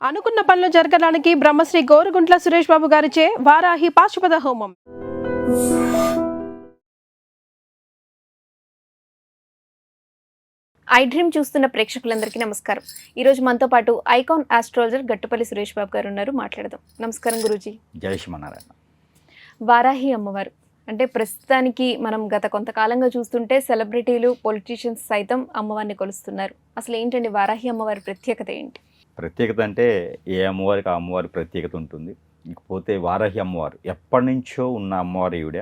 అనుకున్న పనులు జరగడానికి బ్రహ్మశ్రీ గోరుగుంట్ల సురేష్ బాబు గారిచే వారాహి పాశుపత హోమం. ఐ డ్రీమ్ చూస్తున్న ప్రేక్షకులందరికీ నమస్కారం. ఈరోజు మనతో పాటు ఐకాన్ ఆస్ట్రాలజర్ గట్టుపల్లి సురేష్ బాబు గారు ఉన్నారు. మాట్లాడదాం. నమస్కారం గురూజీ. జై శ్రీమన్నారాయణ. వారాహి అమ్మవారు అంటే ప్రస్తుతానికి మనం గత కొంతకాలంగా చూస్తుంటే సెలబ్రిటీలు, పొలిటీషియన్స్ సైతం అమ్మవారిని కొలుస్తున్నారు. అసలు ఏంటండి వారాహి అమ్మవారి ప్రత్యేకత ఏంటి? ప్రత్యేకత అంటే ఏ అమ్మవారికి ఆ అమ్మవారి ప్రత్యేకత ఉంటుంది. ఇకపోతే వారాహి అమ్మవారు ఎప్పటి నుంచో ఉన్న అమ్మవారి ఈవిడ,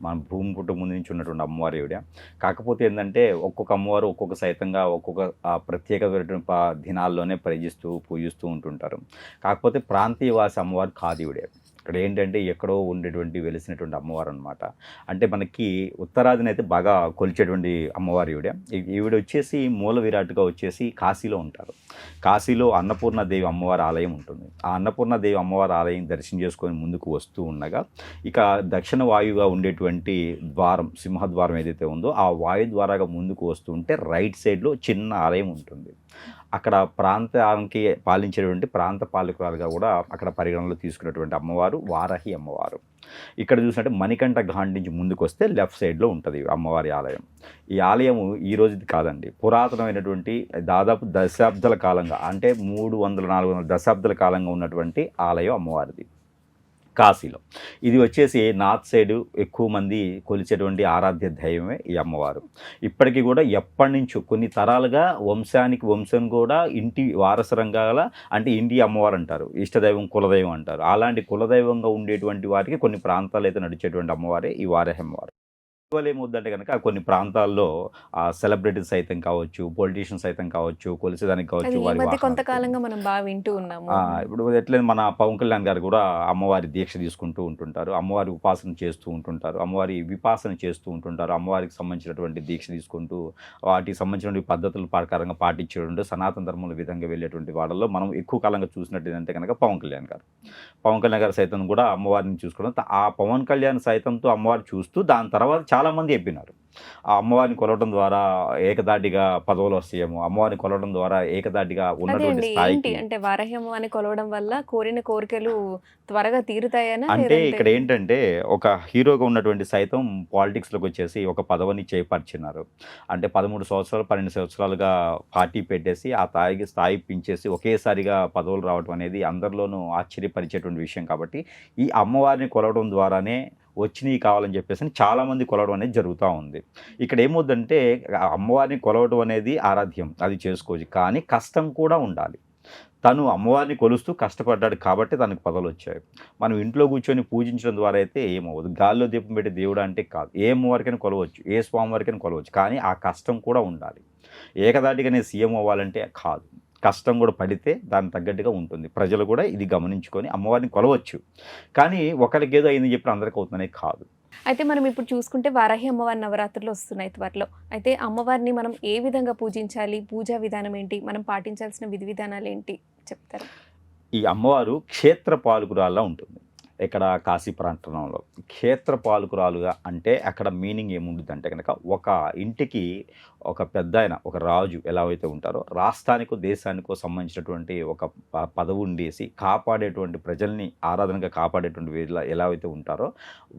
మన భూమి పుట్ట ముందు నుంచి ఉన్నటువంటి అమ్మవారి ఈవిడ. కాకపోతే ఏంటంటే ఒక్కొక్క అమ్మవారు ఒక్కొక్క సైతంగా ఒక్కొక్క ప్రత్యేకమైనటువంటి దినాల్లోనే పూజిస్తూ ఉంటుంటారు. కాకపోతే ప్రాంతీయవాసి అమ్మవారు కాదు ఈవిడే. ఇక్కడ ఏంటంటే ఎక్కడో ఉండేటువంటి వెలిసినటువంటి అమ్మవారు అనమాట. అంటే మనకి ఉత్తరాదిని అయితే బాగా కొలిచేటువంటి అమ్మవారు ఈవిడ వచ్చేసి మూల విరాట్గా వచ్చేసి కాశీలో ఉంటారు. కాశీలో అన్నపూర్ణాదేవి అమ్మవారి ఆలయం ఉంటుంది. ఆ అన్నపూర్ణాదేవి అమ్మవారి ఆలయం దర్శనం చేసుకొని ముందుకు వస్తూ ఉండగా ఇక దక్షిణ వాయువుగా ఉండేటువంటి ద్వారం, సింహద్వారం ఏదైతే ఉందో ఆ వాయు ద్వారాగా ముందుకు వస్తూ ఉంటే రైట్ సైడ్లో చిన్న ఆలయం ఉంటుంది. అక్కడ ప్రాంతానికి పాలించేటువంటి ప్రాంత పాలకురాలుగా కూడా అక్కడ పరిగణనలో తీసుకున్నటువంటి అమ్మవారు వారాహి అమ్మవారు. ఇక్కడ చూసినట్టే మణికంఠ ఘాట్ నుంచి ముందుకు వస్తే లెఫ్ట్ సైడ్లో ఉంటుంది అమ్మవారి ఆలయం. ఈ ఆలయం ఈ రోజుది కాదండి, పురాతనమైనటువంటి దాదాపు దశాబ్దాల కాలంగా, అంటే 300-400 దశాబ్దాల కాలంగా ఉన్నటువంటి ఆలయం అమ్మవారిది కాశీలో. ఇది వచ్చేసి నార్త్ సైడ్ ఎక్కువ మంది కొలిచేటువంటి ఆరాధ్య దైవమే ఈ అమ్మవారు. ఇప్పటికీ కూడా ఎప్పటి నుంచో కొన్ని తరాలుగా వంశానికి వంశం కూడా ఇంటి వారసరంగా అంటే ఇంటి అమ్మవారు అంటారు, ఇష్టదైవం కులదైవం అంటారు. అలాంటి కులదైవంగా ఉండేటువంటి వారికి కొన్ని ప్రాంతాలు అయితే నడిచేటువంటి అమ్మవారే ఈ వారాహి అమ్మవారు. ఇటీవల ఏమవుద్దంటే కనుక కొన్ని ప్రాంతాల్లో సెలబ్రిటీస్ సైతం కావచ్చు, పొలిటీషియన్స్ సైతం కావచ్చు, కొలిసేదానికి కావచ్చు, కొంతకాలంగా మనం బాగా వింటూ ఉన్నాము. ఇప్పుడు ఎట్లయితే మన పవన్ కళ్యాణ్ గారు కూడా అమ్మవారి దీక్ష తీసుకుంటూ ఉంటుంటారు, అమ్మవారి ఉపాసన చేస్తూ ఉంటుంటారు, అమ్మవారి విపాసన చేస్తూ ఉంటుంటారు. అమ్మవారికి సంబంధించినటువంటి దీక్ష తీసుకుంటూ వాటికి సంబంధించినటువంటి పద్ధతుల ప్రకారంగా పాటించేటువంటి సనాతన ధర్మంలో విధంగా వెళ్ళేటువంటి వాళ్ళలో మనం ఎక్కువ కాలంగా చూసినట్టు ఏంటంటే కనుక పవన్ కళ్యాణ్ గారు సైతం కూడా అమ్మవారిని చూసుకోవడం, ఆ పవన్ కళ్యాణ్ సైతంతో అమ్మవారిని చూస్తూ దాని తర్వాత చాలామంది చెప్పినారు ఆ అమ్మవారిని కొలవడం ద్వారా ఏకదాటిగా పదవులు వస్తాయేమో, అమ్మవారిని కొలవడం ద్వారా ఏకదాటిగా ఉన్నటువంటి స్థాయికి. అంటే వారాహి అమ్మవారిని కొలవడం వల్ల కోరిన కోరికలు త్వరగా తీరుతాయని. అంటే ఇక్కడ ఏంటంటే ఒక హీరోగా ఉన్నటువంటి సైతం పాలిటిక్స్లోకి వచ్చేసి ఒక పదవిని చేపర్చినారు. అంటే 13 సంవత్సరాలు 12 సంవత్సరాలుగా పార్టీ పెట్టేసి ఆ స్థాయి పెంచేసి ఒకేసారిగా పదవులు రావడం అనేది అందరిలోనూ ఆశ్చర్యపరిచేటువంటి విషయం. కాబట్టి ఈ అమ్మవారిని కొలవడం ద్వారానే వచ్చినవి కావాలని చెప్పేసి చాలామంది కొలవడం అనేది జరుగుతూ ఉంది. ఇక్కడ ఏమవుద్దంటే అమ్మవారిని కొలవడం అనేది ఆరాధ్యం, అది చేసుకోవచ్చు, కానీ కష్టం కూడా ఉండాలి. తను అమ్మవారిని కొలుస్తూ కష్టపడ్డాడు కాబట్టి తనకు పదవులు వచ్చాయి. మనం ఇంట్లో కూర్చొని పూజించడం ద్వారా అయితే ఏమవ్వదు. గాల్లో దీపం పెట్టి దేవుడు అంటే కాదు, ఏ అమ్మవారికైనా కొలవచ్చు, ఏ స్వామివారికైనా కొలవచ్చు, కానీ ఆ కష్టం కూడా ఉండాలి. ఏకదాటిగానే సీఎం అవ్వాలంటే కాదు, కష్టం కూడా పడితే దానికి తగ్గట్టుగా ఉంటుంది. ప్రజలు కూడా ఇది గమనించుకొని అమ్మవారిని కొలవచ్చు, కానీ ఒకరికి ఏదో అయింది చెప్పి అందరికీ అవుతుందనే కాదు. అయితే మనం ఇప్పుడు చూసుకుంటే వారాహి అమ్మవారి నవరాత్రులు వస్తున్నాయి త్వరలో. అయితే అమ్మవారిని మనం ఏ విధంగా పూజించాలి, పూజా విధానం ఏంటి, మనం పాటించాల్సిన విధి విధానాలు ఏంటి చెప్తారు? ఈ అమ్మవారు క్షేత్ర పాలకురాల్లా ఉంటుంది. ఇక్కడ కాశీ ప్రాంతంలో క్షేత్ర పాలకురాలుగా అంటే అక్కడ మీనింగ్ ఏముంటుంది అంటే కనుక ఒక ఇంటికి ఒక పెద్ద ఆయన, ఒక రాజు ఎలా అయితే ఉంటారో రాష్ట్రానికో దేశానికో సంబంధించినటువంటి ఒక పదవి ఉండేసి కాపాడేటువంటి ప్రజల్ని ఆరాధనగా కాపాడేటువంటి వీళ్ళ ఎలా అయితే ఉంటారో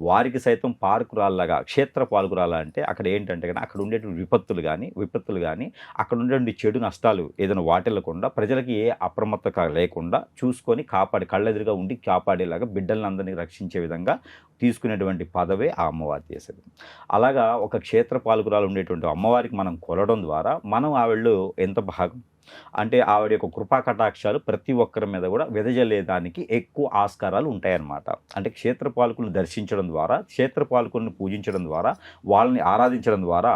వారికి సైతం పాలకురాల్లాగా క్షేత్ర పాలకురాల అంటే అక్కడ ఏంటంటే కానీ అక్కడ ఉండేటువంటి విపత్తులు కానీ అక్కడ ఉండేటువంటి చెడు నష్టాలు ఏదైనా వాటిల్లకుండా ప్రజలకి ఏ అప్రమత్తత లేకుండా చూసుకొని కాపాడి కళ్ళెదురుగా ఉండి కాపాడేలాగా బిడ్డలను అందరినీ రక్షించే విధంగా తీసుకునేటువంటి పదవే ఆ అమ్మవారు చేసేది. అలాగా ఒక క్షేత్ర పాలకురాలు ఉండేటువంటి అమ్మవారికి మనం కొలవడం ద్వారా మనం ఆవిళ్ళు ఎంత భాగం అంటే ఆవిడ యొక్క కృపా కటాక్షాలు ప్రతి ఒక్కరి మీద కూడా వెదజల్లేదానికి ఎక్కువ ఆస్కారాలు ఉంటాయన్నమాట. అంటే క్షేత్రపాలకులను దర్శించడం ద్వారా, క్షేత్రపాలకులను పూజించడం ద్వారా, వాళ్ళని ఆరాధించడం ద్వారా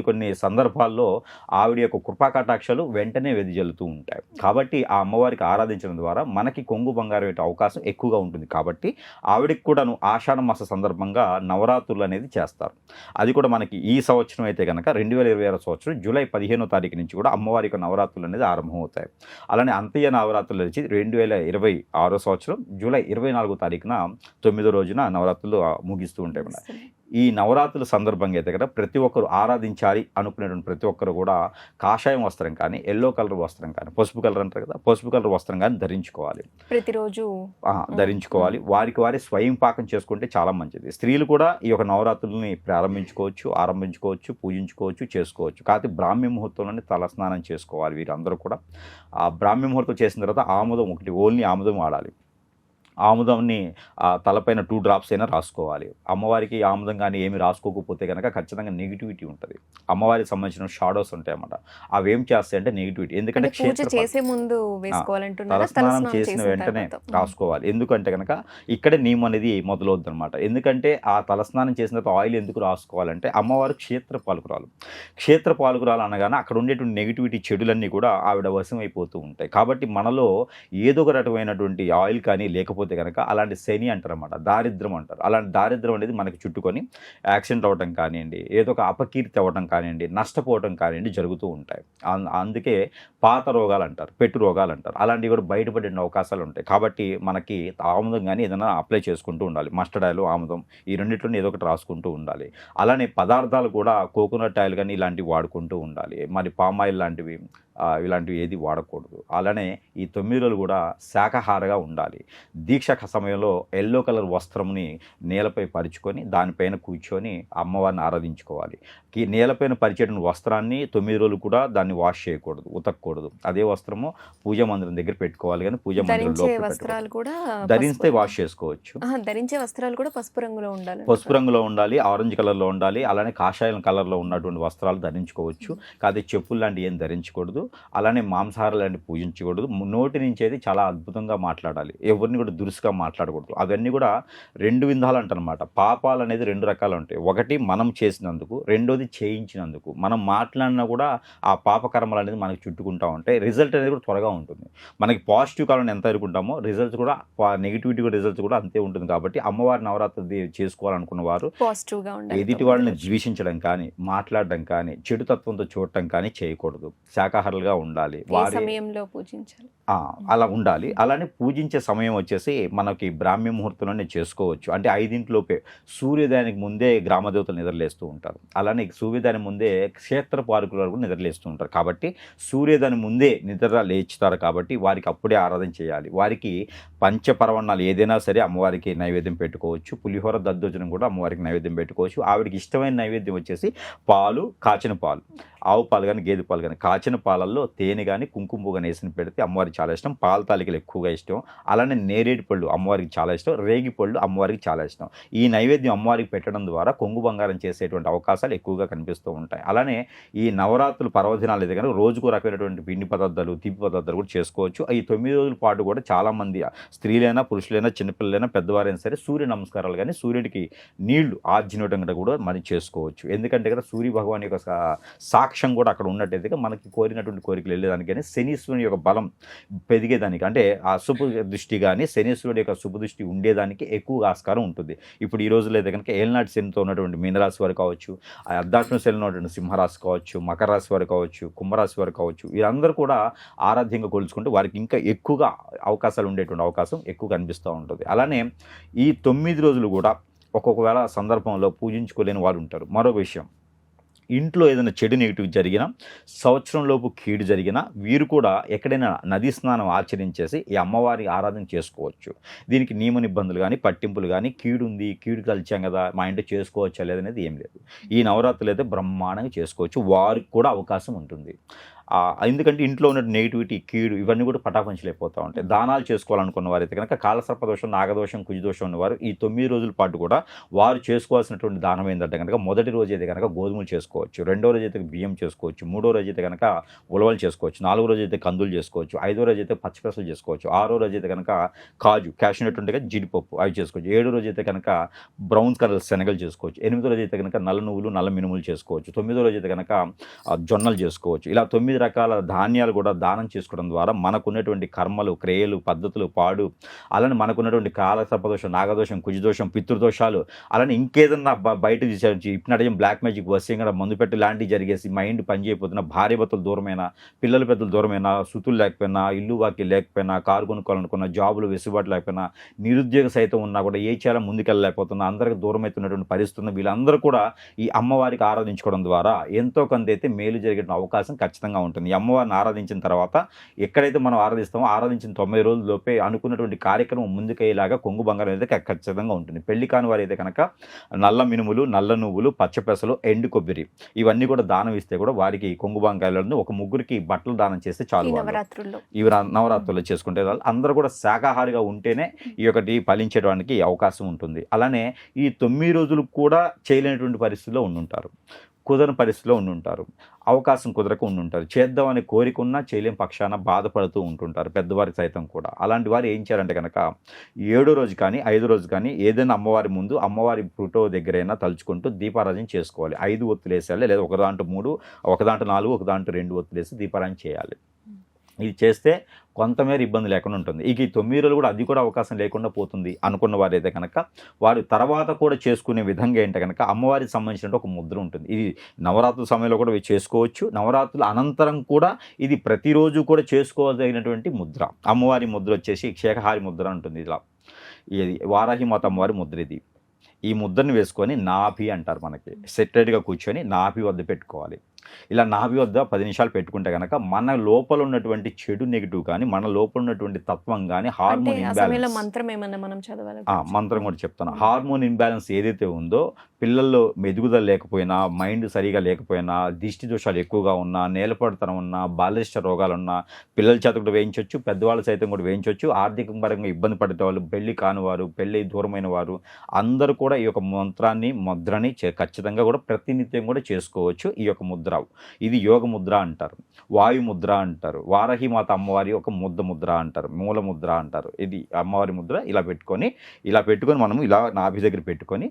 కొన్ని సందర్భాల్లో ఆవిడ యొక్క కృపా కటాక్షాలు వెంటనే వెదజల్లుతూ ఉంటాయి. కాబట్టి ఆ అమ్మవారికి ఆరాధించడం ద్వారా మనకి కొంగు బంగారం అయ్యే అవకాశం ఎక్కువగా ఉంటుంది. కాబట్టి ఆవిడకి కూడాను ఆషాఢ మాస సందర్భంగా నవరాత్రులు అనేది చేస్తారు. అది కూడా మనకి ఈ సంవత్సరం అయితే కనుక 2026 సంవత్సరం జూలై 15వ తారీఖు నుంచి కూడా అమ్మవారి యొక్క నవరాత్రులు అనేది ఆరంభమవుతాయి. అలానే అంతయ్య నవరాత్రులు వచ్చి 2026 సంవత్సరం జూలై 24వ తారీఖున 9వ రోజున నవరాత్రులు ముగిస్తూ ఉంటాయి. ఈ నవరాత్రుల సందర్భంగా అయితే కదా ప్రతి ఒక్కరు ఆరాధించాలి అనుకునేటువంటి ప్రతి ఒక్కరు కూడా కాషాయం వస్త్రం కానీ, ఎల్లో కలర్ వస్త్రం కానీ, పసుపు కలర్ అంటారు కదా, పసుపు కలర్ వస్త్రం కానీ ధరించుకోవాలి. ప్రతిరోజు ధరించుకోవాలి. వారికి వారి స్వయం పాకం చేసుకుంటే చాలా మంచిది. స్త్రీలు కూడా ఈ యొక్క నవరాత్రులని ఆరంభించుకోవచ్చు, పూజించుకోవచ్చు, చేసుకోవచ్చు. కాకపోతే బ్రాహ్మీ ముహూర్తంలోనే తలస్నానం చేసుకోవాలి వీరందరూ కూడా. ఆ బ్రాహ్మీ ముహూర్తం చేసిన తర్వాత ఆముదం ఒకటి, ఓన్లీ ఆముదం వాడాలి. ఆముదంని తలపైన 2 drops అయినా రాసుకోవాలి. అమ్మవారికి ఆముదం కానీ ఏమి రాసుకోకపోతే కనుక ఖచ్చితంగా నెగిటివిటీ ఉంటుంది. అమ్మవారికి సంబంధించిన షాడోస్ ఉంటాయి అన్నమాట. అవి ఏం చేస్తాయంటే నెగిటివిటీ. ఎందుకంటే పూజ చేసే ముందు వేసుకోవాలంటున్నారా? తలస్నానం చేసిన వెంటనే రాసుకోవాలి. ఎందుకంటే కనుక ఇక్కడే నియమం అనేది మొదలవుద్ది అనమాట. ఎందుకంటే ఆ తలస్నానం చేసిన తర్వాత ఆయిల్ ఎందుకు రాసుకోవాలంటే అమ్మవారు క్షేత్ర పాలకురాలు అనగానే అక్కడ ఉండేటువంటి నెగిటివిటీ చెడులన్నీ కూడా ఆవిడ వశం అయిపోతూ ఉంటాయి. కాబట్టి మనలో ఏదో ఒక రకమైనటువంటి ఆయిల్ కానీ లేకపోతే కనుక అలాంటి శని అంటారన్నమాట, దారిద్రం అంటారు. అలాంటి దారిద్రం అనేది మనకి చుట్టుకొని యాక్సిడెంట్ అవ్వడం కానివ్వండి, ఏదో ఒక అపకీర్తి అవ్వడం కానివ్వండి, నష్టపోవడం కానివ్వండి జరుగుతూ ఉంటాయి. అందుకే పాత రోగాలు అంటారు, పెట్టు రోగాలు అంటారు. అలాంటివి కూడా బయటపడే అవకాశాలు ఉంటాయి. కాబట్టి మనకి ఆముదం కానీ ఏదైనా అప్లై చేసుకుంటూ ఉండాలి. మస్టర్డ్ ఆయిల్, ఆముదం ఈ రెండిట్లోనే ఏదో ఒకటి రాసుకుంటూ ఉండాలి. అలానే పదార్థాలు కూడా కోకోనట్ ఆయిల్ కానీ ఇలాంటివి వాడుకుంటూ ఉండాలి. మరి పామ్ ఆయిల్ లాంటివి ఇలాంటివి ఏది వాడకూడదు. అలానే ఈ 9 రోజులు కూడా శాకాహారగా ఉండాలి. దీక్ష సమయంలో ఎల్లో కలర్ వస్త్రంని నేలపై పరుచుకొని దానిపైన కూర్చొని అమ్మవారిని ఆరాధించుకోవాలి. ఈ నేలపైన పరిచేటువంటి వస్త్రాన్ని 9 రోజులు కూడా దాన్ని వాష్ చేయకూడదు, ఉతకూడదు. అదే వస్త్రము పూజా మందిరం దగ్గర పెట్టుకోవాలి. కానీ పూజా మందిరంలో ధరిస్తే వాష్ చేసుకోవచ్చు. ధరించే వస్త్రాలు కూడా పసుపు రంగులో ఉండాలి, ఆరెంజ్ కలర్లో ఉండాలి. అలానే కాషాయం కలర్లో ఉన్నటువంటి వస్త్రాలు ధరించుకోవచ్చు. కాదే చెప్పులు లాంటివి ఏం ధరించకూడదు. అలానే మాంసాహారాలు లాంటివి పూజించకూడదు. నోటి నుంచి అయితే చాలా అద్భుతంగా మాట్లాడాలి. ఎవరిని కూడా దురుసుగా మాట్లాడకూడదు. అవన్నీ కూడా 2 విధాలు అంటారనమాట. పాపాలు అనేది 2 రకాలు ఉంటాయి. ఒకటి మనం చేసినందుకు, రెండోది చేయించినందుకు. మనం మాట్లాడినా కూడా ఆ పాపకర్మలు అనేది మనకి చుట్టుకుంటూ ఉంటాయి. రిజల్ట్ అనేది కూడా త్వరగా ఉంటుంది. మనకి పాజిటివ్ కాలం ఎంత అనుకుంటామో రిజల్ట్స్ కూడా నెగిటివిటీ రిజల్ట్స్ కూడా అంతే ఉంటుంది. కాబట్టి అమ్మవారి నవరాత్రి చేసుకోవాలనుకున్న వారు పాజిటివ్గా ఉండాలి. ఎదుటి వాళ్ళని ద్వేషించడం కానీ, మాట్లాడడం కానీ, చెడు తత్వంతో చూడటం కానీ చేయకూడదు. శాకాహారులుగా ఉండాలి. సమయంలో పూజించాలి, అలా ఉండాలి. అలానే పూజించే సమయం వచ్చేసి మనకి బ్రాహ్మీ ముహూర్తంలోనే చేసుకోవచ్చు. అంటే 5 సూర్యోదయానికి ముందే గ్రామదేవతలు నిద్రలేస్తూ ఉంటారు. అలానే సూర్యోదయానికి ముందే క్షేత్ర పాలకులు వరకు నిద్రలేస్తూ ఉంటారు. కాబట్టి సూర్యోదయానికి ముందే నిద్ర లేచుతారు. కాబట్టి వారికి అప్పుడే ఆరాధన చేయాలి. వారికి పంచపరవణాలు ఏదైనా సరే అమ్మవారికి నైవేద్యం పెట్టుకోవచ్చు. పులిహోర, దద్దోజనం కూడా అమ్మవారికి నైవేద్యం పెట్టుకోవచ్చు. ఆవిడకి ఇష్టమైన నైవేద్యం వచ్చేసి పాలు, కాచిన పాలు, ఆవు పాలు కానీ, గేదె పాలు కానీ, కాచిన పాలల్లో తేనె కానీ, కుంకుమ పువ్వు కానీ వేసి పెడితే అమ్మవారికి చాలా ఇష్టం. పాల తాలికలు ఎక్కువగా ఇష్టం. అలానే నేరేడు పళ్ళు అమ్మవారికి చాలా ఇష్టం. రేగి పళ్ళు అమ్మవారికి చాలా ఇష్టం. ఈ నైవేద్యం అమ్మవారికి పెట్టడం ద్వారా కొంగు బంగారం చేసేటువంటి అవకాశాలు ఎక్కువగా కనిపిస్తూ ఉంటాయి. అలానే ఈ నవరాత్రులు పర్వదినాలు అయితే కనుక రోజుకు రకమైనటువంటి పిండి పదార్థాలు, తీపి పదార్థాలు కూడా చేసుకోవచ్చు. ఈ 9 రోజుల పాటు కూడా చాలామంది స్త్రీలైనా, పురుషులైనా, చిన్నపిల్లలైనా, పెద్దవారైనా సరే సూర్య నమస్కారాలు కానీ, సూర్యుడికి నీళ్లు ఆర్జినటం కూడా మనం చేసుకోవచ్చు. ఎందుకంటే కదా సూర్య భగవాన్ యొక్క సాక్ష్యం కూడా అక్కడ ఉన్నట్టయితే మనకి కోరినటువంటి కోరికలు వెళ్ళేదానికి కానీ, శనీశ్వరుని యొక్క బలం పెరిగేదానికి, అంటే ఆ శుభ దృష్టి కానీ శనీశ్వరుడి యొక్క శుభ దృష్టి ఉండేదానికి ఎక్కువగా ఆస్కారం ఉంటుంది. ఇప్పుడు ఈ రోజుల్లో అయితే కనుక ఏళ్ళనాటి శనితో ఉన్నటువంటి మీనరాశి వారు కావచ్చు, ఆ అర్ధాష్టమ శనిలో ఉన్నటువంటి సింహరాశి కావచ్చు, మకర రాశి వారు కావచ్చు, కుంభరాశి వారు కావచ్చు, వీరందరూ కూడా ఆరాధ్యంగా కొలుచుకుంటే వారికి ఇంకా ఎక్కువగా అవకాశాలు ఉండేటువంటి అవకాశం ఎక్కువ కనిపిస్తూ ఉంటుంది. అలానే ఈ 9 రోజులు కూడా ఒక్కొక్కవేళ సందర్భంలో పూజించుకోలేని వారు ఉంటారు. మరో విషయం, ఇంట్లో ఏదైనా చెడు నెగిటివ్ జరిగినా, సంవత్సరంలోపు కీడు జరిగినా వీరు కూడా ఎక్కడైనా నదీ స్నానం ఆచరించేసి ఈ అమ్మవారి ఆరాధన చేసుకోవచ్చు. దీనికి నియమ నిబంధనలు కానీ, పట్టింపులు కానీ, కీడు ఉంది, కీడు కలిచాం కదా మా ఇంట్లో చేసుకోవచ్చా లేదనేది ఏం లేదు. ఈ నవరాత్రులు అయితే బ్రహ్మాండంగా చేసుకోవచ్చు. వారికి కూడా అవకాశం ఉంటుంది. ఎందుకంటే ఇంట్లో ఉన్న నెగిటివిటీ, కీడు ఇవన్నీ కూడా పటాపంచలేకపోతూ ఉంటాయి. దానాలు చేసుకోవాలనుకున్న వారైతే కనుక కాలసర్పదోషం, నాగదోషం, కుజదోషం ఉన్నవారు ఈ 9 రోజుల పాటు కూడా వారు చేసుకోవాల్సినటువంటి దానం ఏంటంటే కనుక మొదటి రోజు అయితే కనుక గోధుమలు చేసుకోవచ్చు, రెండో రోజు అయితే బియ్యం చేసుకోవచ్చు, మూడో రోజు అయితే కనుక ఉలవలు చేసుకోవచ్చు, నాలుగో రోజు అయితే కందులు చేసుకోవచ్చు, ఐదో రోజు అయితే పచ్చిపెసలు చేసుకోవచ్చు, ఆరో రోజు అయితే కనుక కాజు, క్యాషనట్ ఉంటే జీడిపప్పు అవి చేసుకోవచ్చు, ఏడో రోజు అయితే కనుక బ్రౌన్ కలర్ శనగలు చేసుకోవచ్చు, ఎనిమిదో రోజు అయితే కనుక నల్ల నువ్వులు, నల్ల మినుములు చేసుకోవచ్చు, 9వ రోజు అయితే కనుక జొన్నలు చేసుకోవచ్చు. ఇలా 9 రకాల ధాన్యాలు కూడా దానం చేసుకోవడం ద్వారా మనకున్నటువంటి కర్మలు, క్రియలు, పద్ధతులు, పాడు, అలానే మనకున్నటువంటి కాల సర్పదోషం, నాగదోషం, కుజదోషం, పితృదోషాలు, అలానే ఇంకేదన్నా బయట హిప్నటిజం, బ్లాక్ మ్యాజిక్, వశీకరణ, మందు పెట్టి లాంటివి జరిగేసి మైండ్ పనిచేయకపోతున్నా, భార్య భర్తలు దూరమైనా, పిల్లల పెద్దలు దూరమైనా, సుతులు లేకపోయినా, ఇల్లు వాకి లేకపోయినా, కారు కొనుక్కోవాలనుకున్న, జాబులు వెసులుబాటు లేకపోయినా, నిరుద్యోగ సైతం ఉన్నా కూడా ఏ చేయాలో ముందుకెళ్ళలేకపోతున్నా, అందరికి దూరం అవుతున్నటువంటి పరిస్థితున్న వీళ్ళందరూ కూడా ఈ అమ్మవారికి ఆరాధించుకోవడం ద్వారా ఎంతో కొంత అయితే మేలు జరిగే అవకాశం ఖచ్చితంగా ఉంటుంది. ఈ అమ్మవారిని ఆరాధించిన తర్వాత ఎక్కడైతే మనం ఆరాధిస్తామో ఆరాధించిన 90 రోజుల లోపే అనుకున్నటువంటి కార్యక్రమం ముందుకయ్యేలాగా కొంగు బంగారం అయితే ఖచ్చితంగా ఉంటుంది. పెళ్లి కాని వారు అయితే కనుక నల్ల మినుములు, నల్ల నువ్వులు, పచ్చపెసలు, ఎండు కొబ్బరి ఇవన్నీ కూడా దానం ఇస్తే కూడా వారికి కొంగు బంగారాలను ఒక ముగ్గురికి బట్టలు దానం చేస్తే చాలు. ఇవి నవరాత్రుల్లో చేసుకుంటే అందరూ కూడా శాకాహారిగా ఉంటేనే ఈ ఒకటి ఫలించడానికి అవకాశం ఉంటుంది. అలానే ఈ 9 రోజులు కూడా చేయలేనటువంటి పరిస్థితిలో ఉండుంటారు, కుదరని పరిస్థితిలో ఉండుంటారు, అవకాశం కుదరక ఉండుంటారు, చేద్దామనే కోరిక ఉన్నా చేయలేని పక్షాన బాధపడుతూ ఉంటుంటారు పెద్దవారి సైతం కూడా. అలాంటి వారు ఏం చేయాలంటే కనుక 7వ రోజు కానీ 5వ రోజు కానీ ఏదైనా అమ్మవారి ముందు అమ్మవారి ఫోటో దగ్గరైనా తలుచుకుంటూ దీపారాధన చేసుకోవాలి. 5 ఒత్తులు వేసేయాలి, లేదా ఒక దాంట్లో 3, ఒక దాంట్లో 4, ఒక దాంట్లో 2 ఒత్తులు వేసి దీపారాధన చేయాలి. ఇది చేస్తే కొంతమేర ఇబ్బంది లేకుండా ఉంటుంది. ఇక ఈ 9 రోజులు కూడా అది కూడా అవకాశం లేకుండా పోతుంది అనుకున్న వారైతే కనుక వారు తర్వాత కూడా చేసుకునే విధంగా ఏంటంటే కనుక అమ్మవారికి సంబంధించిన ఒక ముద్ర ఉంటుంది. ఇది నవరాత్రుల సమయంలో కూడా చేసుకోవచ్చు, నవరాత్రుల అనంతరం కూడా ఇది ప్రతిరోజు కూడా చేసుకోదగినటువంటి ముద్ర. అమ్మవారి ముద్ర వచ్చేసి శాకాహారి ముద్ర ఉంటుంది. ఇలా ఇది వారాహి మాత అమ్మవారి ముద్ర. ఇది ఈ ముద్రని వేసుకొని నాభి అంటారు, మనకి సెటరేట్గా కూర్చొని నాభి వద్ద పెట్టుకోవాలి. ఇలా నాభి వద్ద 10 నిమిషాలు పెట్టుకుంటే కనుక మన లోపల ఉన్నటువంటి చెడు నెగిటివ్ కానీ, మన లోపల ఉన్నటువంటి తత్వం కానీ, హార్మోన్ ఇంబ్యాలెన్స్, మంత్రం కూడా చెప్తాను, హార్మోన్ ఇంబ్యాలెన్స్ ఏదైతే ఉందో, పిల్లల్లో ఎదుగుదల లేకపోయినా, మైండ్ సరిగా లేకపోయినా, దిష్టి దోషాలు ఎక్కువగా ఉన్నా, నేలపడతనం ఉన్నా, బాలిష్ట రోగాలున్నా పిల్లల చేత కూడా వేయించవచ్చు, పెద్దవాళ్ళు సైతం కూడా వేయించవచ్చు. ఆర్థిక పరంగా ఇబ్బంది పడే వాళ్ళు, పెళ్లి కానివారు, పెళ్ళి దూరమైన వారు అందరూ కూడా ఈ యొక్క ముద్రని ఖచ్చితంగా కూడా ప్రతినిత్యం కూడా చేసుకోవచ్చు. ఈ యొక్క ముద్ర ఇది యోగ ముద్ర అంటారు, వాయు ముద్ర అంటారు, వారాహి మాత అమ్మవారి ఒక ముద్ర అంటారు, మూల ముద్ర అంటారు. ఇది అమ్మవారి ముద్ర. ఇలా పెట్టుకొని మనము ఇలా నాభి దగ్గర పెట్టుకొని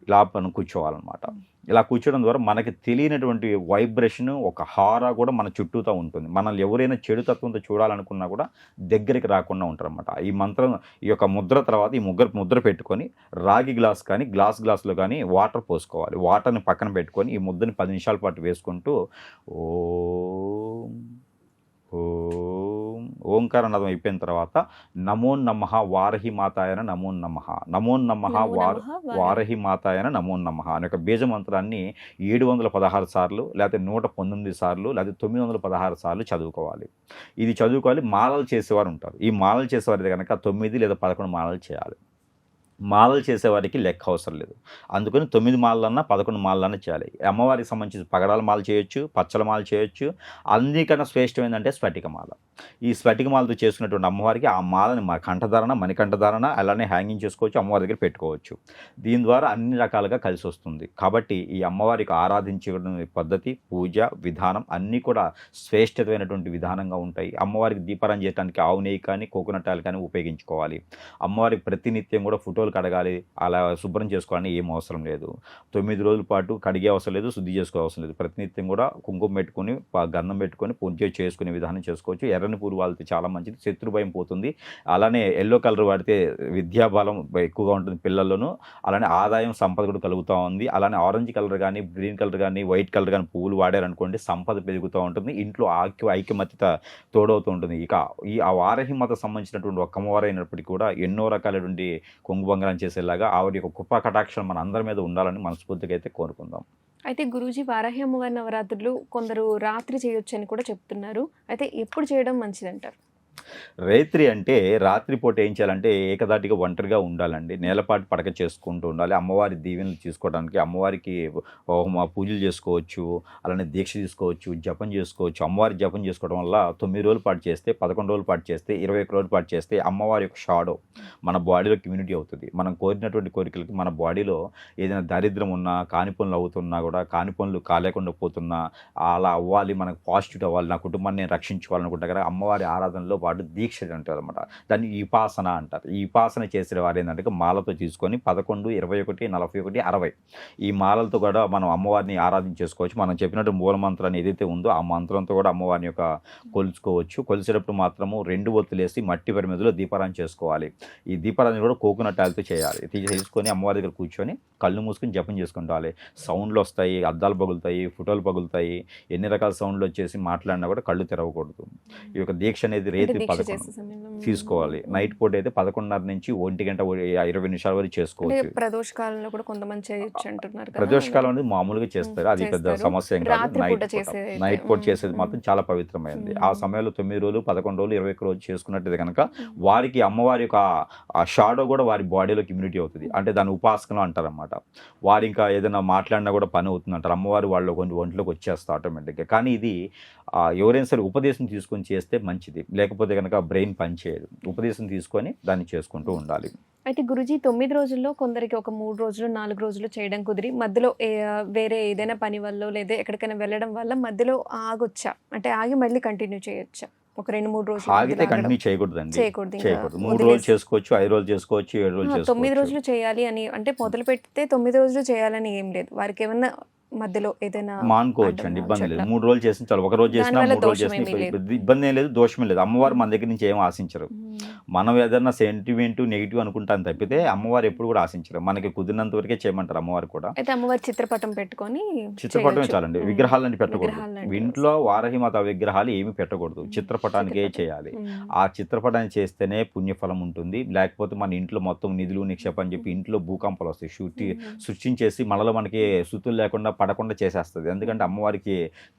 ఇలా మనం కూర్చోవాలన్నమాట. ఇలా కూర్చోవడం ద్వారా మనకి తెలియనటువంటి వైబ్రేషన్, ఒక హారా కూడా మన చుట్టూతో ఉంటుంది. మనల్ని ఎవరైనా చెడు తత్వంతో చూడాలనుకున్నా కూడా దగ్గరికి రాకుండా ఉంటారన్నమాట. ఈ మంత్రం, ఈ యొక్క ముద్ర తర్వాత ఈ ముద్ర పెట్టుకొని రాగి గ్లాస్ కానీ గ్లాస్లో కానీ వాటర్ పోసుకోవాలి. వాటర్ని పక్కన పెట్టుకొని ఈ ముద్రని 10 నిమిషాల పాటు వేసుకుంటూ ఓంకార నాదం అయిపోయిన తర్వాత నమో నమః వారాహి మాతాయన నమో నమః, నమో నమః వారాహి మాతాయన నమో నమః అనే ఒక బీజ మంత్రాన్ని 716 సార్లు, లేకపోతే 119 సార్లు, లేకపోతే 916 సార్లు చదువుకోవాలి. ఇది చదువుకోవాలి. మాలలు చేసేవారు ఉంటారు. ఈ మాలలు చేసేవారి కనుక 9 లేదా 11 మాలలు చేయాలి. మాలలు చేసేవారికి లెక్క అవసరం లేదు. అందుకని 9 మాలలన్నా 11 మాలలన్నా చేయాలి. అమ్మవారికి సంబంధించి పగడాల మాల చేయొచ్చు, పచ్చల మాల చేయొచ్చు. అన్నికన్నా శ్రేష్టం ఏంటంటే స్ఫటిక మాల. ఈ స్ఫటిక మాలతో చేసుకున్నటువంటి అమ్మవారికి ఆ మాలని కంఠధారణ, మణికంఠధారణ, అలానే హ్యాంగింగ్ చేసుకోవచ్చు, అమ్మవారి దగ్గర పెట్టుకోవచ్చు. దీని ద్వారా అన్ని రకాలుగా కలిసి వస్తుంది. కాబట్టి ఈ అమ్మవారికి ఆరాధించే పద్ధతి, పూజ విధానం అన్నీ కూడా శ్రేష్టమైనటువంటి విధానంగా ఉంటాయి. అమ్మవారికి దీపారాధన చేయడానికి ఆవు నెయ్యి కానీ, కోకోనట్ ఆయిల్ కానీ ఉపయోగించుకోవాలి. అమ్మవారికి ప్రతినిత్యం కూడా ఫోటోలు కడగాలి, అలా శుభ్రం చేసుకోవాలని ఏం అవసరం లేదు. 9 రోజుల పాటు కడిగే అవసరం లేదు, శుద్ధి చేసుకో అవసరం లేదు. ప్రతినిత్యం కూడా కుంకుమ పెట్టుకొని, గంధం పెట్టుకొని పూజ చేసుకునే విధానం చేసుకోవచ్చు. ఎర్రని పూలు వాడితే చాలా మంచిది, శత్రు భయం పోతుంది. అలానే ఎల్లో కలర్ వాడితే విద్యాబలం ఎక్కువగా ఉంటుంది పిల్లల్లోనూ, అలానే ఆదాయం, సంపద కూడా కలుగుతూ ఉంది. అలానే ఆరెంజ్ కలర్ కానీ, గ్రీన్ కలర్ కానీ, వైట్ కలర్ కానీ పువ్వులు వాడారనుకోండి, సంపద పెరుగుతూ ఉంటుంది, ఇంట్లో ఐక్యమత్యత తోడవుతూ ఉంటుంది. ఇక ఆ వారాహి మాత సంబంధించినటువంటి ఒక అమ్మవారు అయినప్పటికీ కూడా ఎన్నో రకాలైనటువంటి కొంగు బంగారం చేసేలాగా ఆవిడ యొక్క కృపా కటాక్షం మన అందరి మీద ఉండాలని మనస్ఫూర్తిగా అయితే కోరుకుందాం. అయితే గురూజీ, వారాహి అమ్మవారి నవరాత్రులు కొందరు రాత్రి చేయొచ్చు అని కూడా చెప్తున్నారు. అయితే ఎప్పుడు చేయడం మంచిదంటారు? రైత్రి అంటే రాత్రిపూట ఏం చేయాలంటే ఏకదాటిగా ఒంటరిగా ఉండాలండి. నేలపాటు పడక చేసుకుంటూ ఉండాలి. అమ్మవారి దీవెనలు తీసుకోవడానికి, అమ్మవారికి పూజలు చేసుకోవచ్చు, అలానే దీక్ష తీసుకోవచ్చు, జపం చేసుకోవచ్చు. అమ్మవారి జపం చేసుకోవడం వల్ల 9 రోజుల పాటు చేస్తే, 11 రోజుల పాటు చేస్తే, 21 రోజుల పాటు చేస్తే అమ్మవారి యొక్క షాడో మన బాడీలో కమ్యూనిటీ అవుతుంది. మనం కోరినటువంటి కోరికలకి మన బాడీలో ఏదైనా దారిద్ర్యం ఉన్నా, కాని పనులు అవుతున్నా కూడా, కాని పనులు కాలేకుండా పోతున్నా, అలా అవ్వాలి, మనకు పాజిటివ్ అవ్వాలి, నా కుటుంబాన్ని నేను రక్షించుకోవాలనుకుంటా కదా, అమ్మవారి ఆరాధనలో పాటు దీక్ష ఉంటుంది అనమాట. దాన్ని విపాసన అంటారు. ఈ విపాసన చేసే వారు ఏంటంటే మాలతో తీసుకొని 11, 21, 41, 60 ఈ మాలలతో కూడా మనం అమ్మవారిని ఆరాధించేసుకోవచ్చు. మనం చెప్పినట్టు మూల మంత్రాన్ని ఏదైతే ఉందో ఆ మంత్రంతో కూడా అమ్మవారిని యొక్క కొలుచుకోవచ్చు. కొలిసేటప్పుడు మాత్రము 2 ఒత్తులేసి మట్టి పరిమితిలో దీపారాధన చేసుకోవాలి. ఈ దీపారాధన కూడా కోకోనట్ ఆయిల్తో చేయాలి. తీసుకొని అమ్మవారి దగ్గర కూర్చొని కళ్ళు మూసుకొని జపం చేసుకుంటాలి. సౌండ్లు వస్తాయి, అద్దాలు పగులుతాయి, ఫోటోలు పగులుతాయి, ఎన్ని రకాల సౌండ్లు వచ్చేసి మాట్లాడినా కూడా కళ్ళు తెరవకూడదు. ఈ యొక్క దీక్ష అనేది రేత్రి 11 తీసుకోవాలి. నైట్ పూట అయితే 11:30 నుంచి 1 గంట 20 నిమిషాల వరకు చేసుకోవచ్చు. ప్రదోష కాలంలో కూడా కొంతమంది చేయొచ్చు అంటున్నారు. ప్రదోష కాలం అనేది మామూలుగా చేస్తారు, అది పెద్ద సమస్య ఏం కాదు. నైట్ పూట చేసేది మాత్రం చాలా పవిత్రమైనది. ఆ సమయంలో 9 రోజులు, 11 రోజులు, 21 రోజులు చేసుకున్నట్టు కనుక వారికి అమ్మవారి యొక్క ఆ షాడో కూడా వారి బాడీలోకి ఇమ్యూనిటీ అవుతుంది. అంటే దాని ఉపాసకం అంటారన్నమాట. వారు ఇంకా ఏదైనా మాట్లాడినా కూడా పని అవుతుంది అంటారు. అమ్మవారు వాళ్ళు కొన్ని ఒంట్లోకి వచ్చేస్తారు ఆటోమేటిక్గా. కానీ ఇది ఎవరైనా సరే ఉపదేశం తీసుకొని చేస్తే మంచిది, లేకపోతే కనుక బ్రెయిన్ పనిచేయదు. ఉపదేశం తీసుకొని దాన్ని చేసుకుంటూ ఉండాలి. అయితే గురుజీ 9 రోజుల్లో కొందరికి ఒక 3 రోజులు 4 రోజులు చేయడం కుదిరి మధ్యలో వేరే ఏదైనా పని వల్ల లేదా ఎక్కడికైనా వెళ్ళడం వల్ల మధ్యలో ఆగొచ్చా, అంటే ఆగి మళ్ళీ కంటిన్యూ చేయొచ్చా? ఒక 2-3 రోజులు ఆగితే కంటిన్యూ చేయకూడదు. 3 రోజులు చేసుకోవచ్చు, 5 రోజులు చేసుకోవచ్చు, 7 రోజులు చేసుకోవచ్చు. 9 రోజులు చేయాలి అని అంటే మొదలు పెడితే 9 రోజులు చేయాలని ఏం లేదు. వారికి ఏమన్నా మధ్యలో ఏదైనా మానుకోవచ్చు అండి, ఇబ్బంది లేదు. 3 రోజులు చేసిన చాలు. 1 రోజు చేసినా 3 రోజులు చేసినా ఇబ్బంది ఏం లేదు, దోషమే లేదు. అమ్మవారు మన దగ్గర నుంచి ఏం ఆశించరు. మనం ఏదైనా సెంటిమెంట్ నెగిటివ్ అనుకుంటాను తప్పితే అమ్మవారు ఎప్పుడు కూడా ఆశించరు. మనకి కుదిరినంత వరకే చేయమంటారు అమ్మవారు కూడా. అయితే అమ్మవారి చిత్రపటం పెట్టుకొని చిత్రపటమే చాలండి, విగ్రహాలని పెట్టకూడదు. ఇంట్లో వారాహి మాత విగ్రహాలు ఏమి పెట్టకూడదు, చిత్రపటానికే చేయాలి. ఆ చిత్రపటాన్ని చేస్తేనే పుణ్యఫలం ఉంటుంది. లేకపోతే మన ఇంట్లో మొత్తం నిధులు నిక్షేపం అని చెప్పి ఇంట్లో భూకంపాలు వస్తాయి, సృష్టించేసి మనలో మనకి శృతులు లేకుండా పడకుండా చేసేస్తుంది. ఎందుకంటే అమ్మవారికి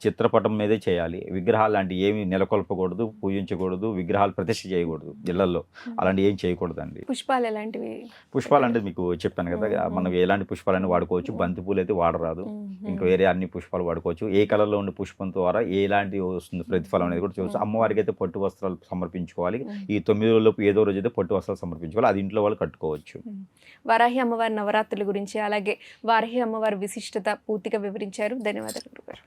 చిత్రపటం మీదే చేయాలి. విగ్రహాలు లాంటి ఏమి నెలకొల్పకూడదు, పూజించకూడదు, విగ్రహాలు ప్రతిష్ఠ చేయకూడదు ఇళ్లలో. అలాంటి ఏం చేయకూడదండి. పుష్పాలు ఎలాంటివి? పుష్పాలు అంటే మీకు చెప్పాను కదా, మనం ఎలాంటి పుష్పాలని వాడుకోవచ్చు. బంతి పూలు అయితే వాడరాదు, ఇంకా వేరే అన్ని పుష్పాలు వాడుకోవచ్చు. ఏ కలర్లో ఉండే పుష్పం ద్వారా ఎలాంటి వస్తుంది ప్రతిఫలం అనేది కూడా చూడవచ్చు. అమ్మవారికి అయితే పట్టు వస్త్రాలు సమర్పించుకోవాలి. ఈ 9 రోజులలోపు ఏదో రోజు అయితే పట్టు వస్త్రాలు సమర్పించుకోవాలి. అది ఇంట్లో వాళ్ళు కట్టుకోవచ్చు. వారాహి అమ్మవారి నవరాత్రుల గురించి అలాగే వారాహి అమ్మవారి విశిష్టత పూర్తిగా వివరించారు. ధన్యవాదాలు గురుగారు.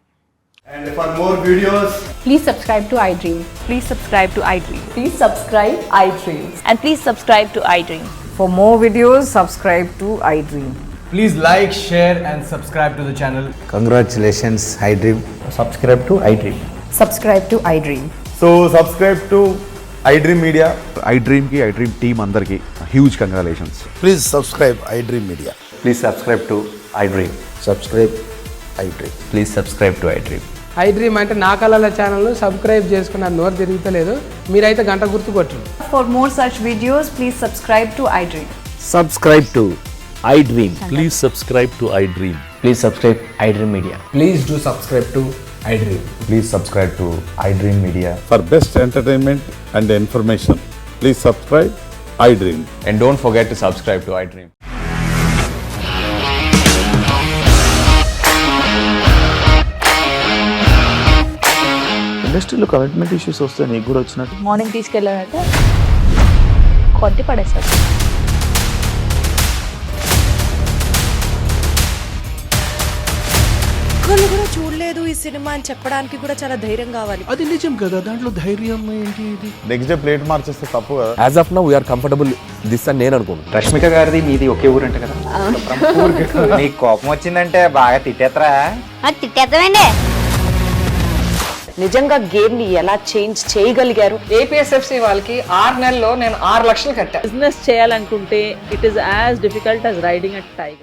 And for more videos, Please subscribe to iDream. Please subscribe to iDream. Please subscribe iDream. And please subscribe to iDream. For more videos, subscribe to iDream. please like, share and subscribe to the channel. Congratulations, iDream. Subscribe to iDream. Subscribe to iDream. So subscribe to iDream Media. iDream ki iDream team andarki huge congratulations. Please subscribe iDream Media. Please subscribe to iDream. Subscribe iDream. Please subscribe to iDream. iDream అంటే నా కళల channel subscribe చేసుకున్న నోరు తిరుగుతలేదు, మీరైతే గంట గుర్తు కొట్టండి. For more such videos, please subscribe to iDream. Subscribe to iDream. Please subscribe to iDream. Please subscribe iDream Media. Please do subscribe to iDream. Please subscribe to iDream Media. For best entertainment and information, please subscribe iDream. And don't forget to subscribe to iDream. ఇండస్ట్రీలో commitment issues వస్తే నీకు కూడా వచ్చినట్టు morning తీసుకెళ్ళాలంటే కొట్టి పడేస్తారు. ఒక్కళ్ళు కూడా చూడలేదు ఈ సినిమా అని చెప్పడానికి కూడా చాలా ధైర్యం కావాలి. అది నిజం కదా, దాంట్లో ధైర్యం ఏంటి? ఇది నెక్స్ట్ డే ప్లేట్ మార్చేస్తే తప్పు కదా. As of now we are comfortable this అని నేను అనుకుంటున్నాను. రష్మిక గారిది మీది ఒకే ఊరంట కదా. నీకు కోపం వచ్చిందంటే బాగా తిట్టేత్తరా? తిట్టేద్దామండి. నిజంగా గేమ్ ని ఎలా చేంజ్ చేయగలిగారు? APSFC వాళ్ళకి 6 నెలల్లో నేను 6 లక్షలు కట్టా. బిజినెస్ చేయాలనుకుంటే it is as difficult as riding a tiger.